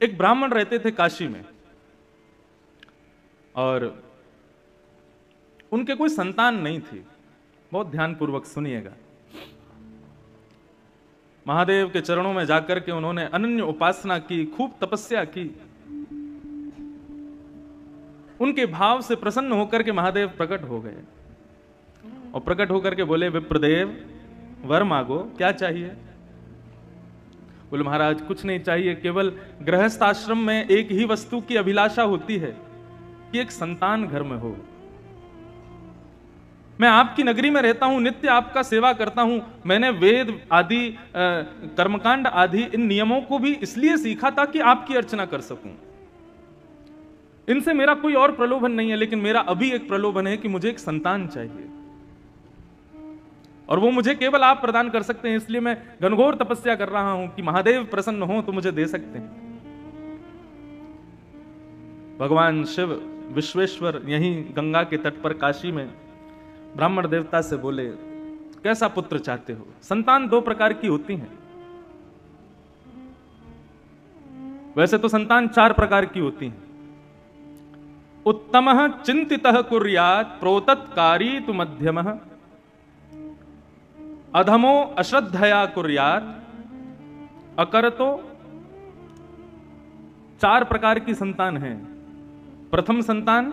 एक ब्राह्मण रहते थे काशी में और उनके कोई संतान नहीं थी। बहुत ध्यानपूर्वक सुनिएगा। महादेव के चरणों में जाकर के उन्होंने अनन्य उपासना की, खूब तपस्या की। उनके भाव से प्रसन्न होकर के महादेव प्रकट हो गए और प्रकट होकर के बोले, विप्रदेव वर मांगो, क्या चाहिए? बोले, महाराज कुछ नहीं चाहिए, केवल गृहस्थ आश्रम में एक ही वस्तु की अभिलाषा होती है कि एक संतान घर में हो। मैं आपकी नगरी में रहता हूं, नित्य आपका सेवा करता हूं। मैंने वेद आदि कर्मकांड आदि इन नियमों को भी इसलिए सीखा ताकि आपकी अर्चना कर सकूं। इनसे मेरा कोई और प्रलोभन नहीं है, लेकिन मेरा अभी एक प्रलोभन है कि मुझे एक संतान चाहिए और वो मुझे केवल आप प्रदान कर सकते हैं। इसलिए मैं घनघोर तपस्या कर रहा हूं कि महादेव प्रसन्न हो तो मुझे दे सकते हैं। भगवान शिव विश्वेश्वर यहीं गंगा के तट पर काशी में ब्राह्मण देवता से बोले, कैसा पुत्र चाहते हो? संतान दो प्रकार की होती हैं। वैसे तो संतान चार प्रकार की होती हैं। उत्तमः चिंतितः कुर्यात् प्रोतत्कारी तु मध्यमः, अधमो अश्रद्धया कुर्यात् अकरतो। चार प्रकार की संतान है। प्रथम संतान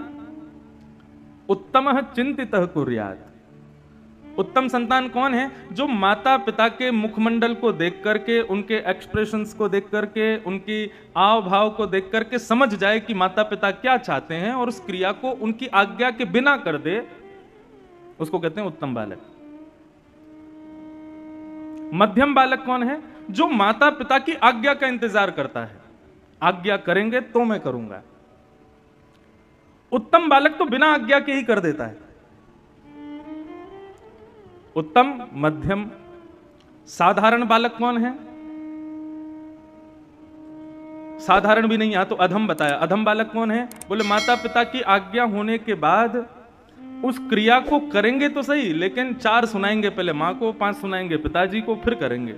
उत्तमः चिंतितः कुर्यात्। उत्तम संतान कौन है? जो माता पिता के मुखमंडल को देख करके, उनके एक्सप्रेशंस को देख करके, उनकी आव भाव को देख करके समझ जाए कि माता पिता क्या चाहते हैं और उस क्रिया को उनकी आज्ञा के बिना कर दे, उसको कहते हैं उत्तम बालक। मध्यम बालक कौन है? जो माता पिता की आज्ञा का इंतजार करता है, आज्ञा करेंगे तो मैं करूंगा। उत्तम बालक तो बिना आज्ञा के ही कर देता है। उत्तम, मध्यम, साधारण बालक कौन है? साधारण भी नहीं, यहां तो अधम बताया। अधम बालक कौन है? बोले माता पिता की आज्ञा होने के बाद उस क्रिया को करेंगे तो सही, लेकिन 4 सुनाएंगे, पहले मां को, 5 सुनाएंगे पिताजी को, फिर करेंगे।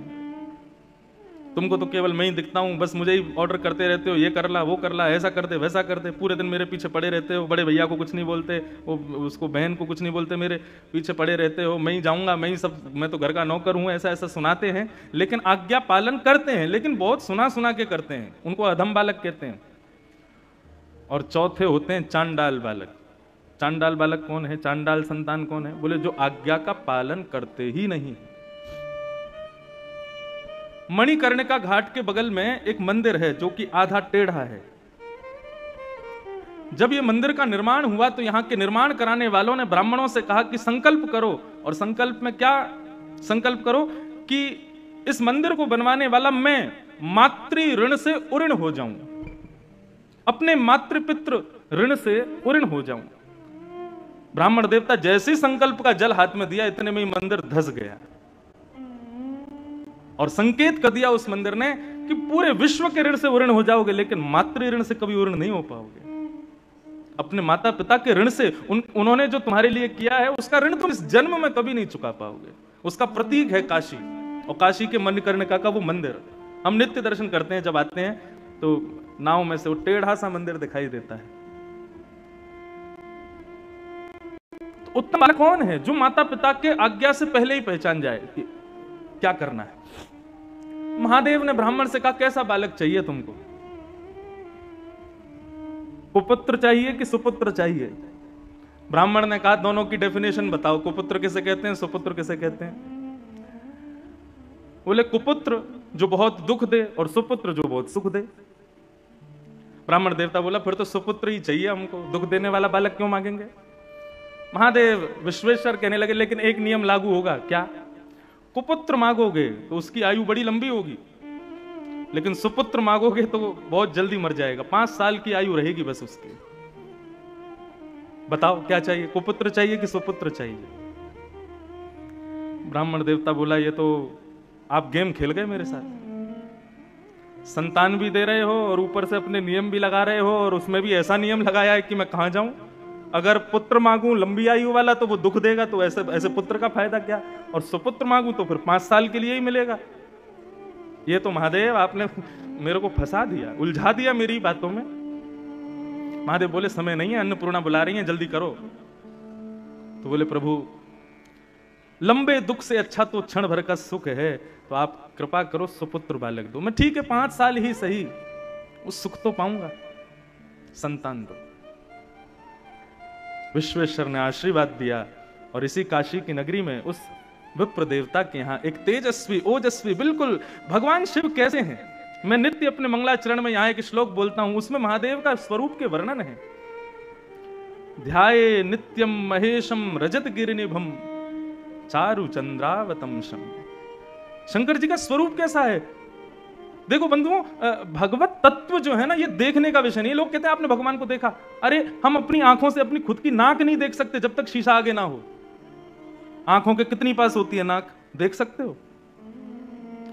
तुमको तो केवल मैं ही दिखता हूं, बस मुझे ही ऑर्डर करते रहते हो, ये कर ला, वो कर ला, ऐसा कर दे, वैसा कर दे। पूरे दिन मेरे पीछे पड़े रहते हो। बड़े भैया को कुछ नहीं बोलते, वो उसको बहन को कुछ नहीं बोलते, मेरे पीछे पड़े रहते हो। मैं ही जाऊंगा, मैं ही सब, मैं तो घर का नौकर हूं, ऐसा ऐसा सुनाते हैं। लेकिन आज्ञा पालन करते हैं, लेकिन बहुत सुना सुना के करते हैं। उनको अधम बालक कहते हैं। और चौथे होते हैं चांडाल बालक। चांडाल बालक कौन है? चांडाल संतान कौन है? बोले जो आज्ञा का पालन करते ही नहीं। मणिकर्णिका घाट के बगल में एक मंदिर है जो कि आधा टेढ़ा है। जब यह मंदिर का निर्माण हुआ तो यहां के निर्माण कराने वालों ने ब्राह्मणों से कहा कि संकल्प करो। और संकल्प में क्या संकल्प करो? कि इस मंदिर को बनवाने वाला मैं मातृ ऋण से उऋण हो जाऊं, अपने मातृपितृ ऋण से उऋण हो जाऊं। ब्राह्मण देवता जैसे ही संकल्प का जल हाथ में दिया, इतने में ही मंदिर धस गया और संकेत कर दिया उस मंदिर ने कि पूरे विश्व के ऋण से उऋण हो जाओगे, लेकिन मातृ ऋण से कभी उऋण नहीं हो पाओगे। अपने माता पिता के ऋण से उन्होंने जो तुम्हारे लिए किया है उसका ऋण तुम इस जन्म में कभी नहीं चुका पाओगे। उसका प्रतीक है काशी, और काशी के मणिकर्णिका का वो मंदिर हम नित्य दर्शन करते हैं। जब आते हैं तो नाव में से वो टेढ़ा सा मंदिर दिखाई देता है। तो उत्तम बालक कौन है? जो माता पिता के आज्ञा से पहले ही पहचान जाए कि क्या करना है। महादेव ने ब्राह्मण से कहा, कैसा बालक चाहिए तुमको? कुपुत्र चाहिए कि सुपुत्र चाहिए? ब्राह्मण ने कहा, दोनों की डेफिनेशन बताओ, कुपुत्र किसे कहते हैं, सुपुत्र किसे कहते हैं? बोले कुपुत्र जो बहुत दुख दे और सुपुत्र जो बहुत सुख दे। ब्राह्मण देवता बोला, फिर तो सुपुत्र ही चाहिए हमको, दुख देने वाला बालक क्यों मांगेंगे? महादेव विश्वेश्वर कहने लगे, लेकिन एक नियम लागू होगा। क्या? कुपुत्र मांगोगे तो उसकी आयु बड़ी लंबी होगी, लेकिन सुपुत्र मांगोगे तो बहुत जल्दी मर जाएगा। 5 साल की आयु रहेगी बस उसकी। बताओ क्या चाहिए, कुपुत्र चाहिए कि सुपुत्र चाहिए? ब्राह्मण देवता बोला, ये तो आप गेम खेल गए मेरे साथ। संतान भी दे रहे हो और ऊपर से अपने नियम भी लगा रहे हो, और उसमें भी ऐसा नियम लगाया है कि मैं कहां जाऊं। अगर पुत्र मांगू लंबी आयु वाला तो वो दुख देगा, तो ऐसे ऐसे पुत्र का फायदा क्या? और सुपुत्र मांगू तो फिर 5 साल के लिए ही मिलेगा। ये तो महादेव आपने मेरे को फंसा दिया, उलझा दिया मेरी बातों में। महादेव बोले समय नहीं है, अन्नपूर्णा बुला रही है, जल्दी करो। तो बोले प्रभु लंबे दुख से अच्छा तो क्षण भर का सुख है, तो आप कृपा करो सुपुत्र बालक दो। मैं ठीक है 5 साल ही सही, उस सुख तो पाऊंगा, संतान दो। विश्वेश्वर ने आशीर्वाद दिया और इसी काशी की नगरी में उस विप्र देवता के यहाँ एक तेजस्वी ओजस्वी, बिल्कुल भगवान शिव कैसे हैं, मैं नित्य अपने मंगलाचरण में यहाँ एक श्लोक बोलता हूं, उसमें महादेव का स्वरूप के वर्णन है। ध्याये नित्यम महेशम रजत गिरिनिभम चारु चंद्रावतंशम। शंकर जी का स्वरूप कैसा है? देखो बंधुओं, भगवत तत्व जो है ना, ये देखने का विषय नहीं। लोग कहते हैं आपने भगवान को देखा, अरे हम अपनी आंखों से अपनी खुद की नाक नहीं देख सकते जब तक शीशा आगे ना हो। आंखों के कितनी पास होती है नाक, देख सकते हो?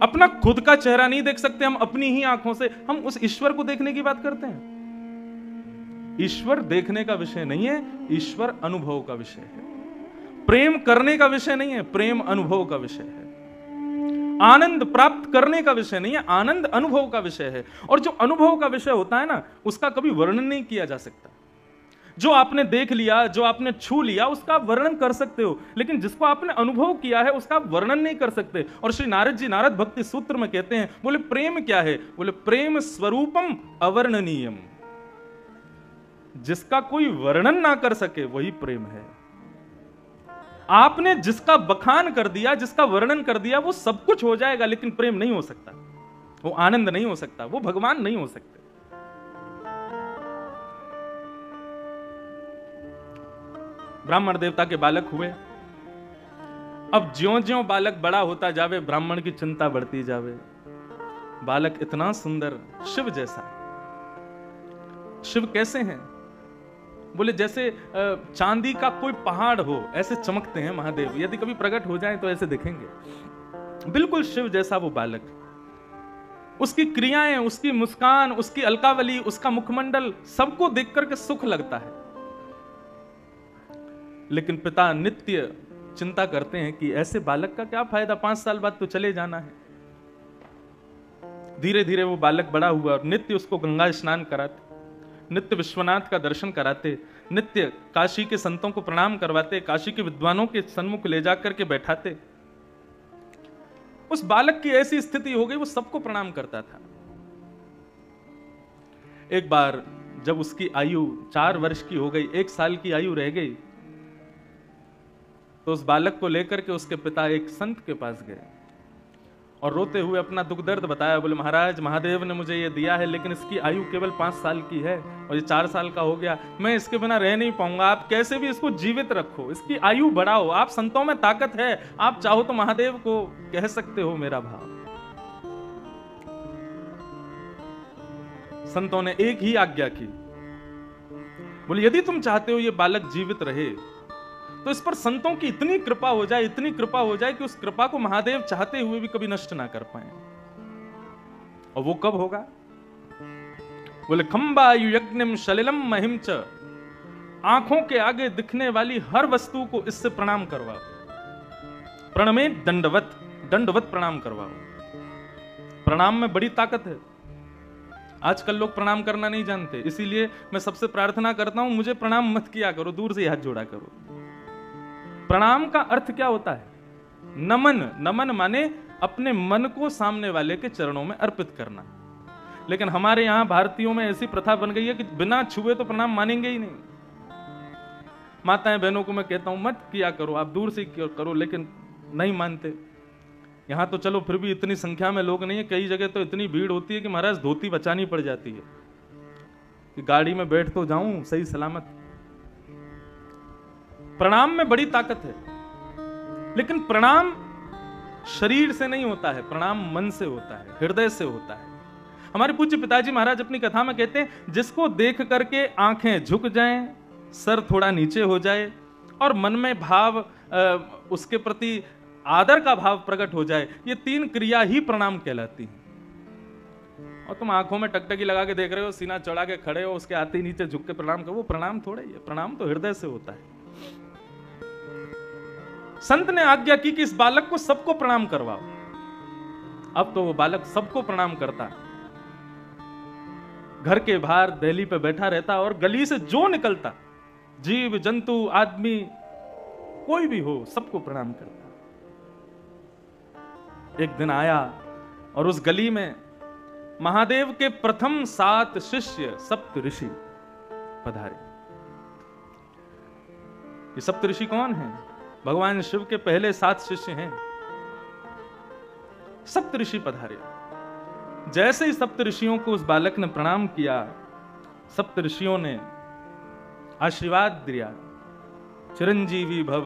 अपना खुद का चेहरा नहीं देख सकते हम अपनी ही आंखों से, हम उस ईश्वर को देखने की बात करते हैं। ईश्वर देखने का विषय नहीं है, ईश्वर अनुभव का विषय है। प्रेम करने का विषय नहीं है, प्रेम अनुभव का विषय है। आनंद प्राप्त करने का विषय नहीं है, आनंद अनुभव का विषय है। और जो अनुभव का विषय होता है ना, उसका कभी वर्णन नहीं किया जा सकता। जो आपने देख लिया, जो आपने छू लिया, उसका आप वर्णन कर सकते हो, लेकिन जिसको आपने अनुभव किया है उसका आप वर्णन नहीं कर सकते। और श्री नारद जी नारद भक्ति सूत्र में कहते हैं, बोले प्रेम क्या है? बोले प्रेम स्वरूपम अवर्णनीयम। जिसका कोई वर्णन ना कर सके वही प्रेम है। आपने जिसका बखान कर दिया, जिसका वर्णन कर दिया, वो सब कुछ हो जाएगा, लेकिन प्रेम नहीं हो सकता, वो आनंद नहीं हो सकता, वो भगवान नहीं हो सकते। ब्राह्मण देवता के बालक हुए। अब ज्यों-ज्यों बालक बड़ा होता जावे, ब्राह्मण की चिंता बढ़ती जावे। बालक इतना सुंदर, शिव जैसा। शिव कैसे हैं? बोले जैसे चांदी का कोई पहाड़ हो, ऐसे चमकते हैं महादेव। यदि कभी प्रकट हो जाए तो ऐसे दिखेंगे, बिल्कुल शिव जैसा वो बालक। उसकी क्रियाएं, उसकी मुस्कान, उसकी अलकावली, उसका मुखमंडल, सबको देख करके सुख लगता है। लेकिन पिता नित्य चिंता करते हैं कि ऐसे बालक का क्या फायदा, 5 साल बाद तो चले जाना है। धीरे धीरे वो बालक बड़ा हुआ और नित्य उसको गंगा स्नान कराते, नित्य विश्वनाथ का दर्शन कराते, नित्य काशी के संतों को प्रणाम करवाते, काशी के विद्वानों के सन्मुख ले जाकर के बैठाते। उस बालक की ऐसी स्थिति हो गई, वो सबको प्रणाम करता था। एक बार जब उसकी आयु 4 वर्ष की हो गई, 1 साल की आयु रह गई, तो उस बालक को लेकर के उसके पिता एक संत के पास गए और रोते हुए अपना दुख दर्द बताया। बोले महाराज, महादेव ने मुझे ये दिया है, लेकिन इसकी आयु केवल 5 साल की है और ये 4 साल का हो गया, मैं इसके बिना रह नहीं पाऊंगा। आप कैसे भी इसको जीवित रखो, इसकी आयु बढ़ाओ। आप संतों में ताकत है, आप चाहो तो महादेव को कह सकते हो मेरा भाव। संतों ने एक ही आज्ञा की, बोले यदि तुम चाहते हो ये बालक जीवित रहे तो इस पर संतों की इतनी कृपा हो जाए, इतनी कृपा हो जाए कि उस कृपा को महादेव चाहते हुए भी कभी नष्ट ना कर पाए। और वो कब होगा? बोले खंबायु यज्ञम शलिलम महिम च। आंखों के आगे दिखने वाली हर वस्तु को इससे प्रणाम करवाओ। प्रणमे दंडवत, दंडवत प्रणाम करवाओ। प्रणाम में बड़ी ताकत है। आजकल लोग प्रणाम करना नहीं जानते, इसीलिए मैं सबसे प्रार्थना करता हूं, मुझे प्रणाम मत किया करो, दूर से हाथ जोड़ा करो। प्रणाम का अर्थ क्या होता है? नमन। नमन माने अपने मन को सामने वाले के चरणों में अर्पित करना। लेकिन हमारे यहां भारतीयों में ऐसी प्रथा बन गई है कि बिना छुए तो प्रणाम मानेंगे ही नहीं। माताएं बहनों को मैं कहता हूं मत किया करो, आप दूर से करो, लेकिन नहीं मानते। यहां तो चलो फिर भी इतनी संख्या में लोग नहीं है, कई जगह तो इतनी भीड़ होती है कि महाराज धोती बचानी पड़ जाती है कि गाड़ी में बैठ तो जाऊं सही सलामत। प्रणाम में बड़ी ताकत है, लेकिन प्रणाम शरीर से नहीं होता है, प्रणाम मन से होता है, हृदय से होता है। हमारे पूज्य पिताजी महाराज अपनी कथा में कहते हैं, जिसको देख करके आंखें झुक जाएं, सर थोड़ा नीचे हो जाए और मन में भाव, उसके प्रति आदर का भाव प्रकट हो जाए, ये 3 क्रिया ही प्रणाम कहलाती हैं। और तुम आंखों में टकटकी लगा के देख रहे हो, सीना चढ़ा के खड़े हो, उसके हाथ ही नीचे झुक के प्रणाम करो, वो प्रणाम थोड़ा ही है। प्रणाम तो हृदय से होता है। संत ने आज्ञा की कि इस बालक को सबको प्रणाम करवाओ। अब तो वो बालक सबको प्रणाम करता, घर के बाहर दहली पे बैठा रहता और गली से जो निकलता, जीव जंतु आदमी कोई भी हो, सबको प्रणाम करता। एक दिन आया और उस गली में महादेव के प्रथम 7 शिष्य सप्त ऋषि पधारे। ये सप्त ऋषि कौन हैं? भगवान शिव के पहले 7 शिष्य हैं। सप्त ऋषि पधारे। जैसे ही सप्त ऋषियों को उस बालक ने प्रणाम किया, सप्त ऋषियों ने आशीर्वाद दिया, चिरंजीवी भव।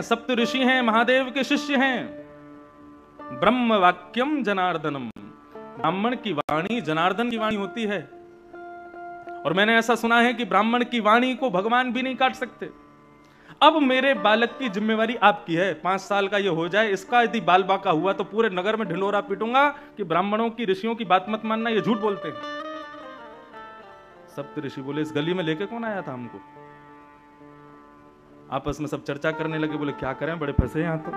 सप्त ऋषि हैं, महादेव के शिष्य हैं। ब्रह्म वाक्यम जनार्दनम, ब्राह्मण की वाणी जनार्दन की वाणी होती है। और मैंने ऐसा सुना है कि ब्राह्मण की वाणी को भगवान भी नहीं काट सकते। अब मेरे बालक की जिम्मेवारी आपकी है। 5 साल का ये हो जाए, इसका यदि बाल बाका हुआ तो पूरे नगर में ढिंडोरा पीटूंगा कि ब्राह्मणों की, ऋषियों की बात मत मानना, ये झूठ बोलते हैं। सप्त ऋषि बोले, इस गली में लेके कौन आया था हमको? आपस में सब चर्चा करने लगे, बोले क्या करें, बड़े फंसे यहां तो।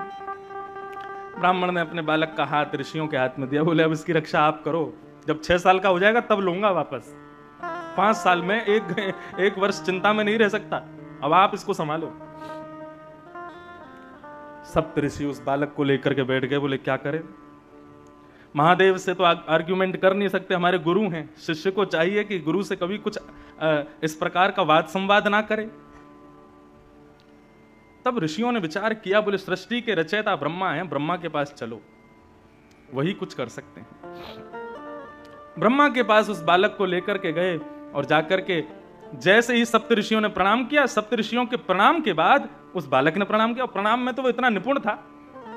ब्राह्मण ने अपने बालक का हाथ ऋषियों के हाथ में दिया, बोले अब इसकी रक्षा आप करो, जब 6 साल का हो जाएगा तब लूंगा वापस। 5 साल में एक वर्ष चिंता में नहीं रह सकता, अब आप इसको संभालो। सप्त ऋषि उस बालक को लेकर के बैठ गए, बोले क्या करें, महादेव से तो आर्ग्यूमेंट कर नहीं सकते, हमारे गुरु हैं। शिष्य को चाहिए कि गुरु से कभी कुछ इस प्रकार का वाद संवाद ना करे। तब ऋषियों ने विचार किया, बोले सृष्टि के रचयिता ब्रह्मा हैं, ब्रह्मा के पास चलो, वही कुछ कर सकते हैं। ब्रह्मा के पास उस बालक को लेकर के गए और जाकर के जैसे ही सप्त ऋषियों ने प्रणाम किया, सप्त ऋषियों के प्रणाम के बाद उस बालक ने प्रणाम किया। और प्रणाम में तो वो इतना निपुण था,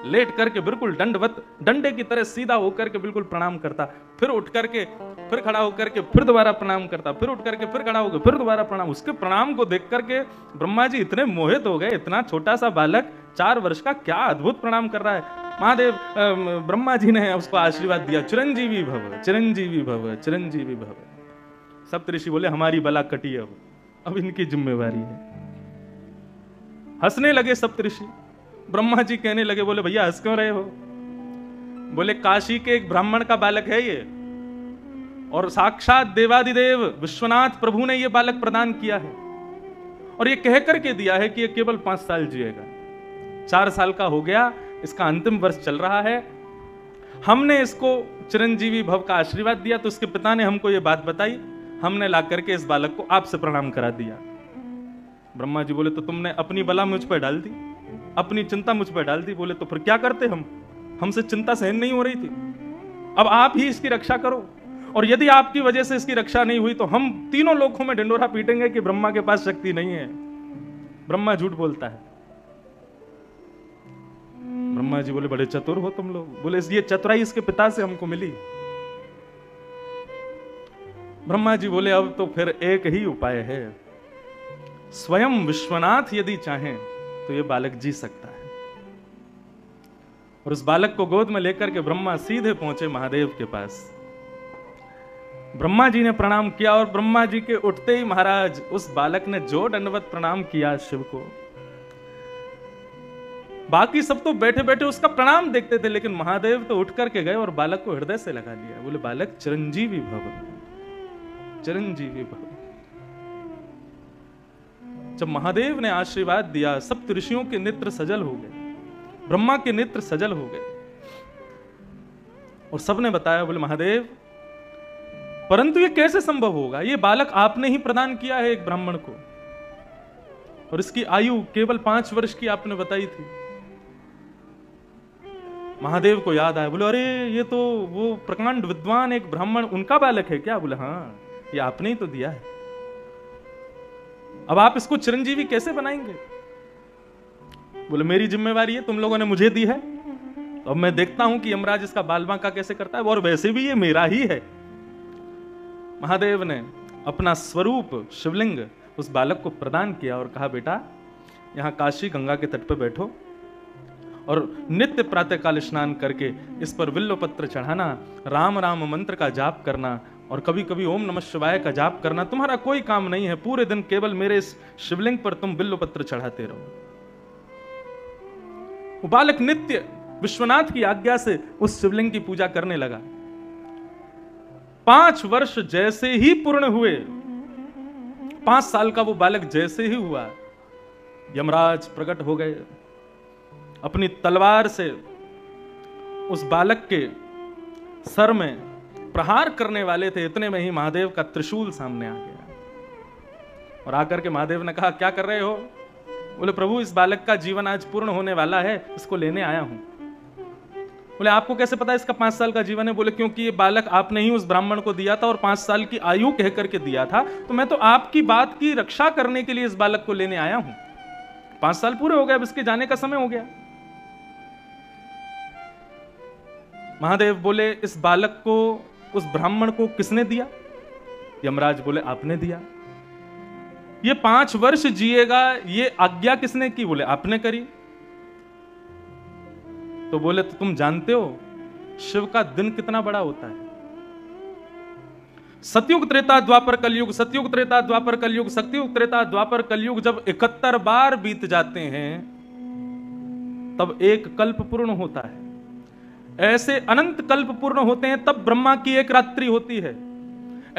लेट करके बिल्कुल दंडवत, डंडे की तरह सीधा होकर के बिल्कुल प्रणाम करता, फिर उठ करके फिर खड़ा होकर के फिर दोबारा प्रणाम करता, फिर उठ करके फिर खड़ा होकर फिर दोबारा प्रणाम। उसके प्रणाम को देख करके ब्रह्मा जी इतने मोहित हो गए, इतना छोटा सा बालक 4 वर्ष का, क्या अद्भुत प्रणाम कर रहा है। महादेव ब्रह्मा जी ने उसको आशीर्वाद दिया, चिरंजीवी भव, चिरंजीवी भव, चिरंजीवी भव। सप्त ऋषि बोले हमारी बला कटी, अब इनकी जिम्मेवारी है। हंसने लगे सप्त ऋषि। ब्रह्मा जी कहने लगे, बोले भैया हंस क्यों रहे हो? बोले काशी के एक ब्राह्मण का बालक है ये, और साक्षात देवादिदेव विश्वनाथ प्रभु ने ये बालक प्रदान किया है, और ये कह करके दिया है कि ये केवल 5 साल जिएगा। 4 साल का हो गया, इसका अंतिम वर्ष चल रहा है। हमने इसको चिरंजीवी भव का आशीर्वाद दिया, तो इसके पिता ने हमको ये बात बताई, हमने ला करके इस बालक को आपसे प्रणाम करा दिया। ब्रह्मा जी बोले, तो तुमने अपनी बला मुझ पर डाल दी, अपनी चिंता मुझ पर डाल दी। बोले तो फिर क्या करते हम, हमसे चिंता सहन नहीं हो रही थी, अब आप ही इसकी रक्षा करो। और यदि आपकी वजह से इसकी रक्षा नहीं हुई तो हम तीनों लोकों में ढिंडोरा पीटेंगे कि ब्रह्मा के पास शक्ति नहीं है, ब्रह्मा झूठ बोलता है। ब्रह्मा जी बोले बड़े चतुर हो तुम लोग। बोले ये चतुराई इसके पिता से हमको मिली। ब्रह्मा जी बोले अब तो फिर एक ही उपाय है, स्वयं विश्वनाथ यदि चाहें तो ये बालक जी सकता है। और उस बालक को गोद में लेकर के ब्रह्मा सीधे पहुंचे महादेव के पास। ब्रह्मा जी ने प्रणाम किया, और ब्रह्मा जी के उठते ही महाराज उस बालक ने जो दंडवत प्रणाम किया शिव को, बाकी सब तो बैठे बैठे उसका प्रणाम देखते थे, लेकिन महादेव तो उठ करके गए और बालक को हृदय से लगा लिया। बोले बालक चिरंजीवी भव, चिरंजीवी भव। जब महादेव ने आशीर्वाद दिया, सप्त ऋषियों के नेत्र सजल हो गए, ब्रह्मा के नेत्र सजल हो गए, और सबने बताया, बोले महादेव परंतु ये कैसे संभव होगा, ये बालक आपने ही प्रदान किया है एक ब्राह्मण को, और इसकी आयु केवल 5 वर्ष की आपने बताई थी। महादेव को याद आया, बोले अरे ये तो वो प्रकांड विद्वान एक ब्राह्मण, उनका बालक है क्या? बोले हाँ, ये आपने ही तो दिया है, अब आप इसको चिरंजीवी कैसे बनाएंगे? बोले मेरी जिम्मेवारी है, तुम लोगों ने मुझे दी है, तो अब मैं देखता हूं कि यमराज इसका बाल बांका कैसे करता है, और वैसे भी ये मेरा ही है। महादेव ने अपना स्वरूप शिवलिंग उस बालक को प्रदान किया और कहा, बेटा यहाँ काशी गंगा के तट पर बैठो और नित्य प्रातःकाल स्नान करके इस पर बिल्व पत्र चढ़ाना, राम राम मंत्र का जाप करना और कभी कभी ओम नमः शिवाय का जाप करना। तुम्हारा कोई काम नहीं है, पूरे दिन केवल मेरे इस शिवलिंग पर तुम बिल्व पत्र चढ़ाते रहो। वो बालक नित्य विश्वनाथ की आज्ञा से उस शिवलिंग की पूजा करने लगा। 5 वर्ष जैसे ही पूर्ण हुए, 5 साल का वो बालक जैसे ही हुआ, यमराज प्रकट हो गए, अपनी तलवार से उस बालक के सर में प्रहार करने वाले थे। इतने में ही महादेव का त्रिशूल सामने आ गया और आकर के महादेव ने कहा, क्या कर रहे हो? बोले, प्रभु इस बालक का जीवन आज पूर्ण होने वाला है, इसको लेने आया हूं। बोले, आपको कैसे पता इसका 5 साल का जीवन है? बोले, क्योंकि ये बालक आपने ही उस ब्राह्मण को दिया था और 5 साल की आयु कह करके दिया था, तो मैं तो आपकी बात की रक्षा करने के लिए इस बालक को लेने आया हूं। 5 साल पूरे हो गए, अब इसके जाने का समय हो गया। महादेव बोले, इस बालक को उस ब्राह्मण को किसने दिया? यमराज बोले, आपने दिया। ये 5 वर्ष जिएगा, ये आज्ञा किसने की? बोले, आपने करी। तो बोले, तो तुम जानते हो शिव का दिन कितना बड़ा होता है? सतयुग त्रेता द्वापर कलयुग, सतयुग त्रेता द्वापर कलयुग, सतयुग त्रेता द्वापर कलयुग जब 71 बार बीत जाते हैं तब एक कल्प पूर्ण होता है। ऐसे अनंत कल्प पूर्ण होते हैं तब ब्रह्मा की एक रात्रि होती है।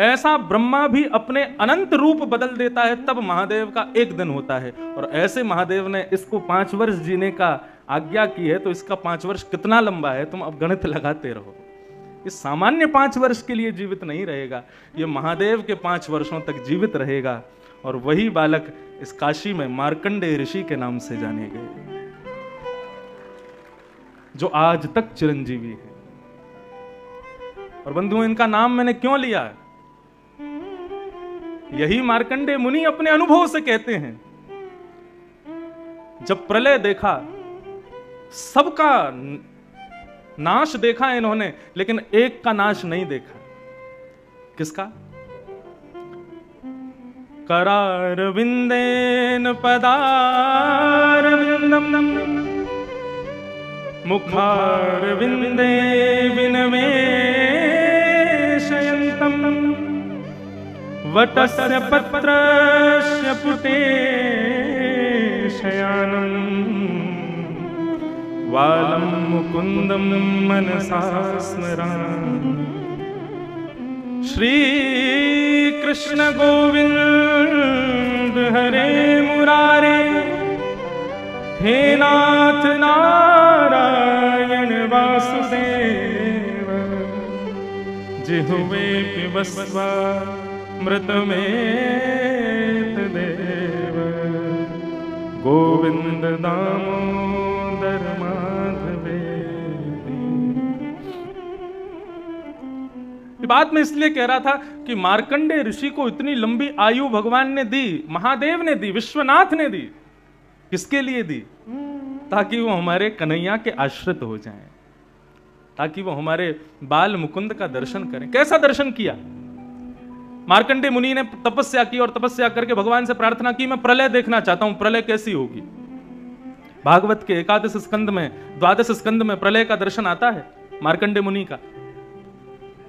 ऐसा ब्रह्मा भी अपने अनंत रूप बदल देता है तब महादेव का एक दिन होता है। और ऐसे महादेव ने इसको 5 वर्ष जीने का आज्ञा की है, तो इसका 5 वर्ष कितना लंबा है तुम अब गणित लगाते रहो। इस सामान्य 5 वर्ष के लिए जीवित नहीं रहेगा, ये महादेव के 5 वर्षों तक जीवित रहेगा। और वही बालक इस काशी में मार्कंडेय ऋषि के नाम से जाने गए, जो आज तक चिरंजीवी है। और बंधुओं, इनका नाम मैंने क्यों लिया? यही मार्कंडेय मुनि अपने अनुभव से कहते हैं। जब प्रलय देखा, सबका नाश देखा इन्होंने, लेकिन एक का नाश नहीं देखा। किसका? करारविंदेन पदारविंदम मुखारविंदे विनवेशयन्तम् वटस्य पत्रस्य पुटे शयानम् वालं मुकुन्दं मनसा स्मरामि। श्री कृष्ण गोविंद हरे मुरारे, हे नाथ नारायण वासुदेव, जिह्वे पिबस्वा मृतमेतदेव, गोविंद दामोदर माधवेति। ये बात मैं इसलिए कह रहा था कि मार्कंडेय ऋषि को इतनी लंबी आयु भगवान ने दी, महादेव ने दी, विश्वनाथ ने दी। किसके लिए दी? ताकि वो हमारे कन्हैया के आश्रित हो जाएं, ताकि वो हमारे बाल मुकुंद का दर्शन करें। कैसा दर्शन किया? मार्कंडेय मुनि ने तपस्या की और तपस्या करके भगवान से प्रार्थना की, मैं प्रलय देखना चाहता हूं, प्रलय कैसी होगी। भागवत के 11 स्कंद में, 12 स्कंद में प्रलय का दर्शन आता है मार्कंडेय मुनि का।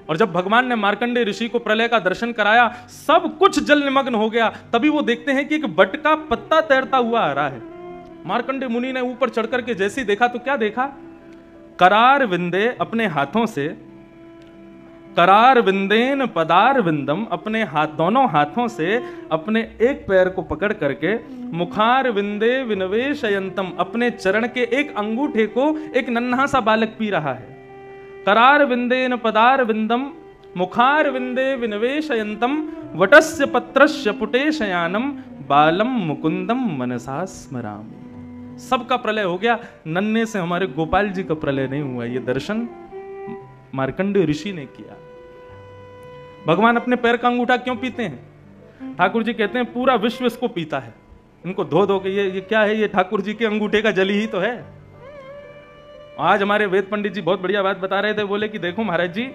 और जब भगवान ने मार्कंडेय ऋषि को प्रलय का दर्शन कराया, सब कुछ जल निमग्न हो गया। तभी वो देखते हैं कि एक बट का पत्ता तैरता हुआ आ रहा है। मार्कंडेय मुनि ने ऊपर चढ़ करके जैसे ही देखा तो क्या देखा? करार विंदे, अपने हाथों से, करार विंदेन पदार विंदम, अपने हाथ, दोनों हाथों से अपने एक पैर को पकड़ करके, मुखार विंदे विनवेशयंतम, अपने चरण के एक अंगूठे को एक नन्हा सा बालक पी रहा है। करार विंदेन पदार विंदम मुखार विंदे विनवेशयंतम वटस्य पत्रस्य पुटे शयानम बालम मुकुंदम मनसा स्मरामि। सबका प्रलय हो गया, नन्हे से हमारे गोपाल जी का प्रलय नहीं हुआ। ये दर्शन मार्कंडेय ऋषि ने किया। भगवान अपने पैर का अंगूठा क्यों पीते हैं? ठाकुर जी कहते हैं पूरा विश्व इसको पीता है। इनको धो धो के ये क्या है? ये ठाकुर जी के अंगूठे का जल ही तो है। आज हमारे वेद पंडित जी बहुत बढ़िया बात बता रहे थे। बोले कि देखो महाराज जी,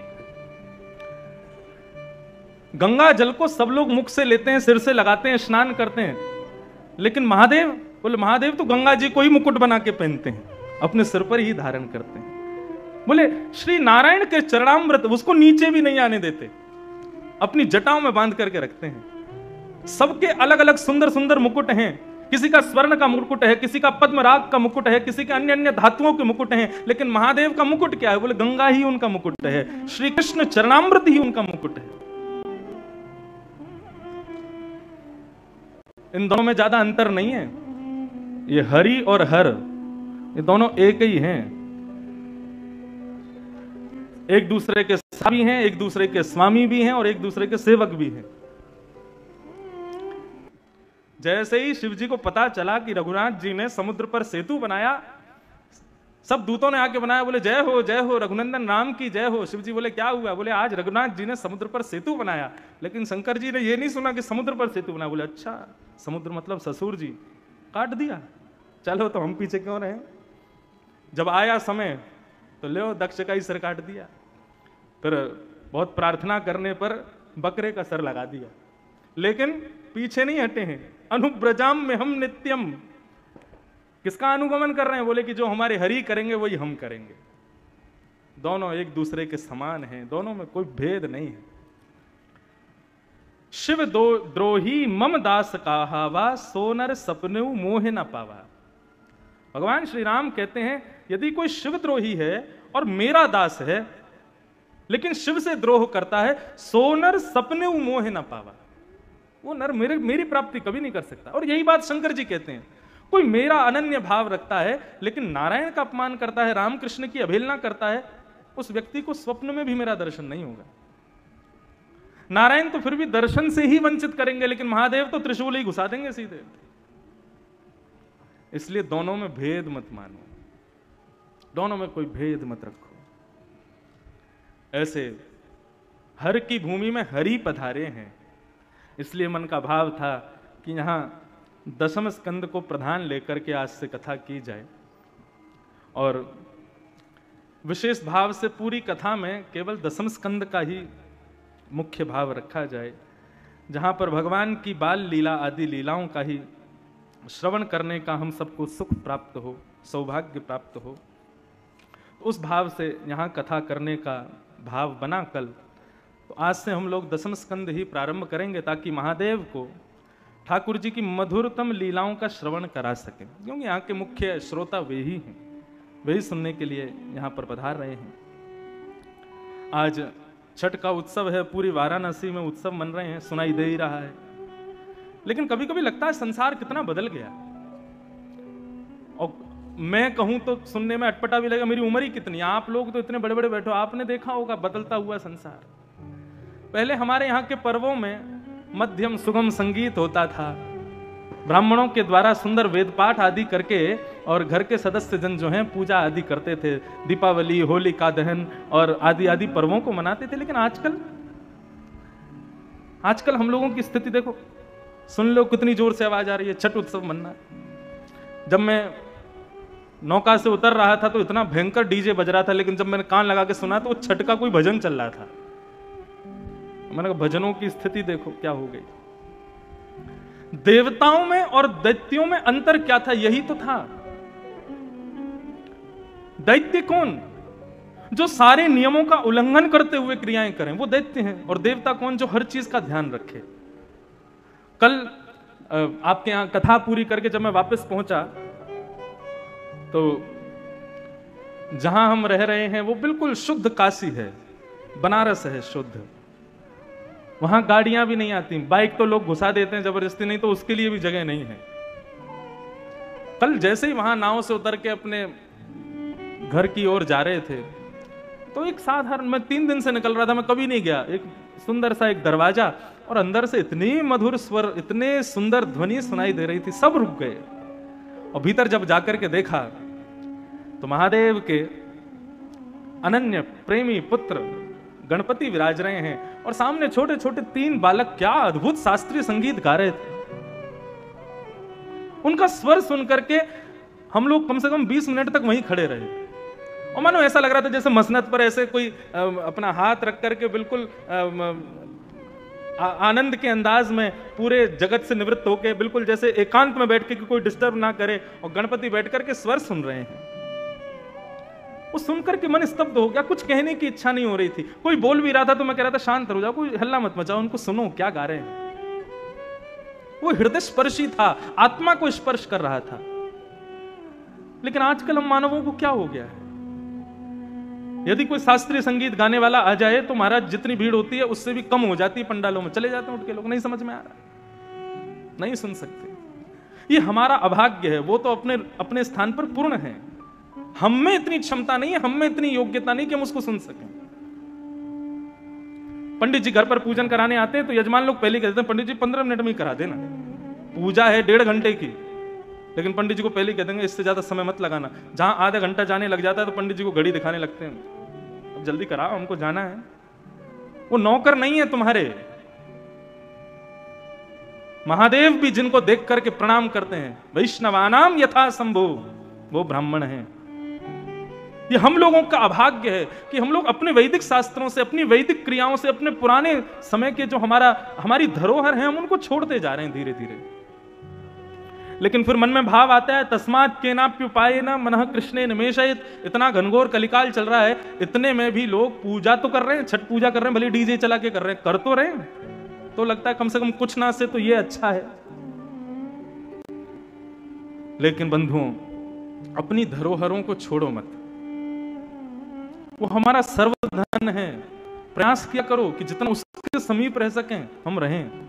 गंगा जल को सब लोग मुख से लेते हैं, सिर से लगाते हैं, स्नान करते हैं, लेकिन महादेव, बोले महादेव तो गंगा जी को ही मुकुट बना के पहनते हैं, अपने सिर पर ही धारण करते हैं। बोले श्री नारायण के चरणामृत उसको नीचे भी नहीं आने देते, अपनी जटाओं में बांध करके रखते हैं। सबके अलग अलग सुंदर सुंदर मुकुट हैं, किसी का स्वर्ण का मुकुट है, किसी का पद्मराग का मुकुट है, किसी के अन्य अन्य धातुओं के मुकुट हैं, लेकिन महादेव का मुकुट क्या है? बोले गंगा ही उनका मुकुट है, श्री कृष्ण चरणामृत ही उनका मुकुट है। इन दोनों में ज्यादा अंतर नहीं है, ये हरि और हर, ये दोनों एक ही हैं, एक दूसरे के साथी भी हैं, एक दूसरे के स्वामी भी हैं और एक दूसरे के सेवक भी हैं। जैसे ही शिव जी को पता चला कि रघुनाथ जी ने समुद्र पर सेतु बनाया, सब दूतों ने आके बनाया, बोले जय हो रघुनंदन राम की जय हो। शिव जी बोले क्या हुआ? बोले आज रघुनाथ जी ने समुद्र पर सेतु बनाया। लेकिन शंकर जी ने ये नहीं सुना कि समुद्र पर सेतु बनाया। बोले अच्छा, समुद्र मतलब ससुर जी, काट दिया, चलो तो हम पीछे क्यों रहे। जब आया समय तो ले दक्ष का ही सिर काट दिया, फिर बहुत प्रार्थना करने पर बकरे का सर लगा दिया, लेकिन पीछे नहीं हटे हैं। अनुब्रजाम में हम नित्यम, किसका अनुगमन कर रहे हैं? बोले कि जो हमारे हरि करेंगे वही हम करेंगे। दोनों एक दूसरे के समान हैं, दोनों में कोई भेद नहीं है। शिव दो द्रोही मम दास कहावा, सोनर सपने मोह न पावा। भगवान श्री राम कहते हैं यदि कोई शिवद्रोही है और मेरा दास है, लेकिन शिव से द्रोह करता है, सोनर सपने मोह न पावा, वो नर मेरी प्राप्ति कभी नहीं कर सकता। और यही बात शंकर जी कहते हैं, कोई मेरा अनन्य भाव रखता है लेकिन नारायण का अपमान करता है, रामकृष्ण की अवहेलना करता है, उस व्यक्ति को स्वप्न में भी मेरा दर्शन नहीं होगा। नारायण तो फिर भी दर्शन से ही वंचित करेंगे, लेकिन महादेव तो त्रिशूल ही घुसा देंगे सीधे। इसलिए दोनों में भेद मत मानो, दोनों में कोई भेद मत रखो। ऐसे हर की भूमि में हरि पधारे हैं, इसलिए मन का भाव था कि यहां दशम स्कंद को प्रधान लेकर के आज से कथा की जाए, और विशेष भाव से पूरी कथा में केवल दशम स्कंद का ही मुख्य भाव रखा जाए, जहां पर भगवान की बाल लीला आदि लीलाओं का ही श्रवण करने का हम सबको सुख प्राप्त हो, सौभाग्य प्राप्त हो। उस भाव से यहाँ कथा करने का भाव बना कल, तो आज से हम लोग दशम स्कंद ही प्रारंभ करेंगे, ताकि महादेव को ठाकुर जी की मधुरतम लीलाओं का श्रवण करा सकें, क्योंकि यहाँ के मुख्य श्रोता वे ही हैं, वे ही सुनने के लिए यहाँ पर पधार रहे हैं। आज छठ का उत्सव है, पूरी वाराणसी में उत्सव मन रहे हैं, सुनाई दे ही रहा है। लेकिन कभी कभी लगता है संसार कितना बदल गया, और मैं कहूं तो सुनने में अटपटा भी लगेगा, मेरी उम्र ही कितनी, आप लोग तो इतने बड़े बड़े बैठो, आपने देखा होगा बदलता हुआ संसार। पहले हमारे यहाँ के पर्वों में मध्यम सुगम संगीत होता था, ब्राह्मणों के द्वारा सुंदर वेद पाठ आदि करके, और घर के सदस्य जन जो हैं पूजा आदि करते थे, दीपावली, होलिका दहन और आदि आदि पर्वों को मनाते थे। लेकिन आजकल हम लोगों की स्थिति देखो, सुन लो कितनी जोर से आवाज आ रही है, छठ उत्सव मनना। जब मैं नौका से उतर रहा था तो इतना भयंकर डीजे बज रहा था, लेकिन जब मैंने कान लगा के सुना तो छठ का कोई भजन चल रहा था। मैंने कहा भजनों की स्थिति देखो क्या हो गई। देवताओं में और दैत्यों में अंतर क्या था? यही तो था। दैत्य कौन? जो सारे नियमों का उल्लंघन करते हुए क्रियाएं करें, वो दैत्य हैं। और देवता कौन? जो हर चीज का ध्यान रखे। कल आपके यहां कथा पूरी करके जब मैं वापस पहुंचा, तो जहां हम रह रहे हैं वो बिल्कुल शुद्ध काशी है, बनारस है शुद्ध। वहां गाड़ियां भी नहीं आती, बाइक तो लोग घुसा देते हैं जबरदस्ती, नहीं तो उसके लिए भी जगह नहीं है। कल जैसे ही वहां नाव से उतर के अपने घर की ओर जा रहे थे, तो एक साधारण, मैं 3 दिन से निकल रहा था, मैं कभी नहीं गया, एक सुंदर सा एक दरवाजा, और अंदर से इतनी मधुर स्वर, इतने सुंदर ध्वनि सुनाई दे रही थी, सब रुक गए। और भीतर जब जाकर के देखा तो महादेव के अनन्य प्रेमी पुत्र गणपति विराज रहे हैं, और सामने छोटे छोटे 3 बालक क्या अद्भुत शास्त्रीय संगीत गा रहे थे। उनका स्वर सुन करके हम लोग कम से कम 20 मिनट तक वहीं खड़े रहे, और मानो ऐसा लग रहा था जैसे मसनद पर ऐसे कोई अपना हाथ रख करके बिल्कुल आनंद के अंदाज में पूरे जगत से निवृत्त होके, बिल्कुल जैसे एकांत में बैठ के कि कोई डिस्टर्ब ना करे, और गणपति बैठ करके स्वर सुन रहे हैं। वो सुनकर के मन स्तब्ध हो गया, कुछ कहने की इच्छा नहीं हो रही थी। कोई बोल भी रहा था तो मैं कह रहा था शांत हो जाओ, कोई हल्ला मत मचाओ, उनको सुनो क्या गा रहे हैं। वो हृदय स्पर्शी था, आत्मा को स्पर्श कर रहा था। लेकिन आजकल हम मानवों को क्या हो गया है, यदि कोई शास्त्रीय संगीत गाने वाला आ जाए तो महाराज जितनी भीड़ होती है उससे भी कम हो जाती है, पंडालों में चले जाते हैं उठ के लोग, नहीं समझ में आ रहा, नहीं सुन सकते। ये हमारा अभाग्य है। वो तो अपने अपने स्थान पर पूर्ण है, हम में इतनी क्षमता नहीं है, हम में इतनी योग्यता नहीं कि हम उसको सुन सकें। पंडित जी घर पर पूजन कराने आते हैं तो यजमान लोग पहले कहते हैं पंडित जी 15 मिनट में ही करा देना, पूजा है 1.5 घंटे की, लेकिन पंडित जी को पहले कह देंगे इससे ज्यादा समय मत लगाना। जहां आधा घंटा जाने लग जाता है तो पंडित जी को घड़ी दिखाने लगते हैं, अब जल्दी कराओ हमको जाना है। वो नौकर नहीं है तुम्हारे। महादेव भी जिनको देख करके प्रणाम करते हैं, वैष्णवानाम यथा शंभु, वो ब्राह्मण हैं। ये हम लोगों का अभाग्य है कि हम लोग अपने वैदिक शास्त्रों से, अपनी वैदिक क्रियाओं से, अपने पुराने समय के जो हमारी धरोहर है, हम उनको छोड़ते जा रहे हैं धीरे धीरे। लेकिन फिर मन में भाव आता है तस्मात् केनाप्युपायेन मनः कृष्णे निमेषयेत्। इतना घनघोर कलिकाल चल रहा है, इतने में भी लोग पूजा तो कर रहे हैं, छठ पूजा कर रहे हैं, भले डीजे चला के कर रहे हैं, कर तो रहे हैं, तो लगता है कम से कम कुछ ना से तो ये अच्छा है। लेकिन बंधुओं, अपनी धरोहरों को छोड़ो मत, वो हमारा सर्वधन है। प्रयास किया करो कि जितना उसके समीप रह सकें हम रहें।